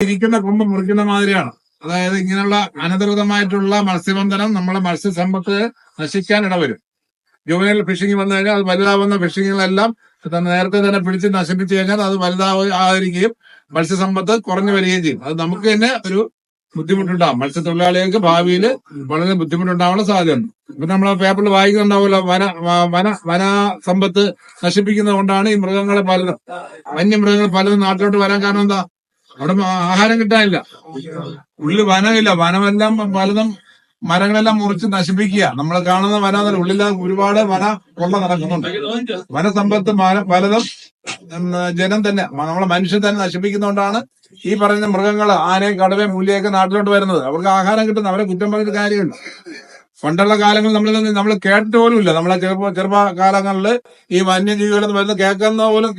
ഇരിക്കുന്ന കൊമ്പ് മുറിക്കുന്ന മാതിരിയാണ്. അതായത് ഇങ്ങനെയുള്ള അനധികൃതമായിട്ടുള്ള മത്സ്യബന്ധനം നമ്മളെ മത്സ്യസമ്പത്ത് നശിക്കാൻ ഇടവരും. ജുവനൈൽ ഫിഷിംഗ് വന്നു കഴിഞ്ഞാൽ അത് വലുതാവുന്ന ഫിഷിങ്ങുകളെല്ലാം നേരത്തെ തന്നെ പിടിച്ച് നശിപ്പിച്ചു കഴിഞ്ഞാൽ അത് വലുതാവുകയും മത്സ്യസമ്പത്ത് കുറഞ്ഞു വരികയും ചെയ്യും. അത് നമുക്ക് തന്നെ ഒരു ബുദ്ധിമുട്ടുണ്ടാകും. മത്സ്യത്തൊഴിലാളികൾക്ക് ഭാവിയിൽ വളരെ ബുദ്ധിമുട്ടുണ്ടാവാനുള്ള സാധ്യതയുണ്ട്. ഇപ്പൊ നമ്മൾ പേപ്പറിൽ വായിക്കുന്നുണ്ടാവുമല്ലോ, വന സമ്പത്ത് നശിപ്പിക്കുന്നത് കൊണ്ടാണ് ഈ മൃഗങ്ങളെ പലതും വന്യമൃഗങ്ങൾ പലതും നാട്ടിലോട്ട് വരാൻ കാരണം എന്താ? അവിടെ ആഹാരം കിട്ടാനില്ല, ഉള്ളിൽ വനമില്ല. വനമെല്ലാം പലതും മരങ്ങളെല്ലാം മുറിച്ച് നശിപ്പിക്കുക. നമ്മൾ കാണുന്ന വന ഉള്ളിൽ ഒരുപാട് വന കൊള്ള നടക്കുന്നുണ്ട്. വനസമ്പത്ത് പലതും ജനം തന്നെ, നമ്മളെ മനുഷ്യൻ തന്നെ നശിപ്പിക്കുന്നതുകൊണ്ടാണ് ഈ പറയുന്ന മൃഗങ്ങൾ, ആനയും കടുവയും പുലിയൊക്കെ നാട്ടിലോട്ട് വരുന്നത്. അവർക്ക് ആഹാരം കിട്ടുന്ന, അവരെ കുറ്റം പറഞ്ഞിട്ട് കാര്യമില്ല. പണ്ടുള്ള കാലങ്ങളിൽ നമ്മൾ കേട്ടിട്ട് പോലുമില്ല. നമ്മളെ ചെറുപ്പകാലങ്ങളിൽ ഈ വന്യജീവികളെന്ന് വരുന്നത്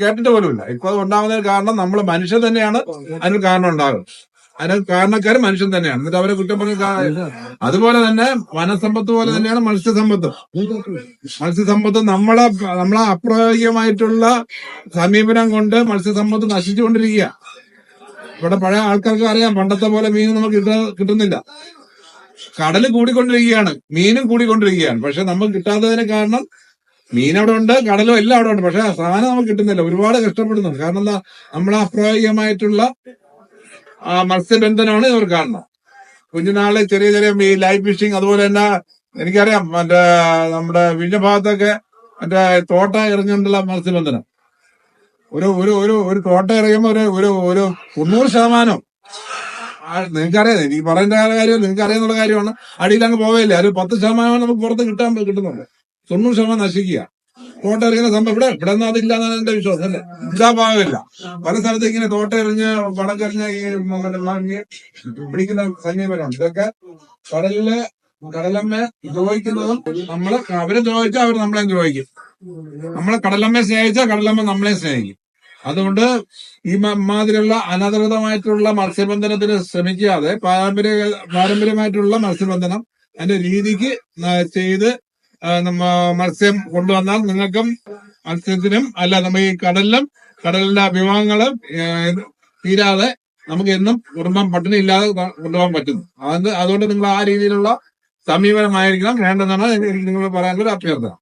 കേട്ടിട്ട് പോലുമില്ല. ഇപ്പൊ അത് ഉണ്ടാകുന്നതിന് കാരണം നമ്മൾ മനുഷ്യൻ തന്നെയാണ് അതിന് കാരണം ഉണ്ടാകുന്നത്. അതിന് കാരണക്കാര് മനുഷ്യൻ തന്നെയാണ്. എന്നിട്ട് അവരെ കുറ്റം പറഞ്ഞ അതുപോലെ തന്നെ വനസമ്പത്ത് പോലെ തന്നെയാണ് മത്സ്യസമ്പത്ത്. മത്സ്യസമ്പത്ത് നമ്മളെ അപ്രായോഗികമായിട്ടുള്ള സമീപനം കൊണ്ട് മത്സ്യസമ്പത്ത് നശിച്ചുകൊണ്ടിരിക്കുക. ഇവിടെ പഴയ ആൾക്കാർക്ക് അറിയാം, പണ്ടത്തെ പോലെ മീൻ നമുക്ക് കിട്ടുന്നില്ല. കടല് കൂടിക്കൊണ്ടിരിക്കുകയാണ്, മീനും കൂടിക്കൊണ്ടിരിക്കുകയാണ്. പക്ഷെ നമുക്ക് കിട്ടാത്തതിന് കാരണം മീൻ അവിടെ ഉണ്ട്, കടലും എല്ലാം അവിടെ ഉണ്ട്. പക്ഷെ സാധനം നമുക്ക് കിട്ടുന്നില്ല. ഒരുപാട് കഷ്ടപ്പെടുന്നുണ്ട്. കാരണം എന്താ? നമ്മളെ അപ്രായോഗികമായിട്ടുള്ള മത്സ്യബന്ധനമാണ് ഇവർ കാണുന്നത്. കുഞ്ഞുനാളിൽ ചെറിയ ചെറിയ ഈ ലൈഫ് ഫിഷിംഗ്, അതുപോലെ തന്നെ എനിക്കറിയാം നമ്മുടെ വിഴിഞ്ഞ ഭാഗത്തൊക്കെ തോട്ട എറിഞ്ഞുകൊണ്ടുള്ള മത്സ്യബന്ധനം. ഒരു തോട്ട എറിയുമ്പോ ഒരു 90% നിങ്ങൾക്കറിയാം, എനിക്ക് പറയേണ്ട കാര്യം നിങ്ങൾക്ക് അറിയാന്നുള്ള കാര്യമാണ്. അടിയിൽ അങ്ങ് പോവേയില്ല. ഒരു 10% നമുക്ക് പുറത്ത് കിട്ടുന്നുണ്ട്. 90% നശിക്കുക. തോട്ട എറിയുന്ന സംഭവം ഇവിടെ ഒന്നും അതില്ല എന്നാണ് എന്റെ വിശ്വാസം. അല്ലേ? ഇതാ ഭാഗമില്ല. പല സ്ഥലത്ത് ഇങ്ങനെ തോട്ട എറിഞ്ഞ് വടക്കെറിഞ്ഞ പിടിക്കുന്ന സമീപനമുണ്ട്. ഇതൊക്കെ കടലമ്മ ദ്രോഹിക്കുന്നതും അവരെ ദ്രോഹിച്ചാൽ അവർ നമ്മളെ ദ്രോഹിക്കും. നമ്മളെ കടലമ്മയെ സ്നേഹിച്ചാൽ കടലമ്മ നമ്മളെ സ്നേഹിക്കും. അതുകൊണ്ട് ഈ മാതിരിയുള്ള അനധികൃതമായിട്ടുള്ള മത്സ്യബന്ധനത്തിന് ശ്രമിക്കാതെ പാരമ്പര്യമായിട്ടുള്ള മത്സ്യബന്ധനം അതിന്റെ രീതിക്ക് ചെയ്ത് മത്സ്യം കൊണ്ടുവന്നാൽ നിങ്ങൾക്കും മത്സ്യത്തിനും നമ്മ ഈ കടലിന്റെ വിഭവങ്ങളും തീരാതെ നമുക്ക് എന്നും കുടുംബം പട്ടിണി ഇല്ലാതെ കൊണ്ടുപോകാൻ പറ്റുന്നു. അതുകൊണ്ട് നിങ്ങൾ ആ രീതിയിലുള്ള സമീപനമായിരിക്കണം വേണ്ടതെന്നാണ് എനിക്ക് നിങ്ങൾ പറയാനുള്ള ഒരു അഭ്യർത്ഥന.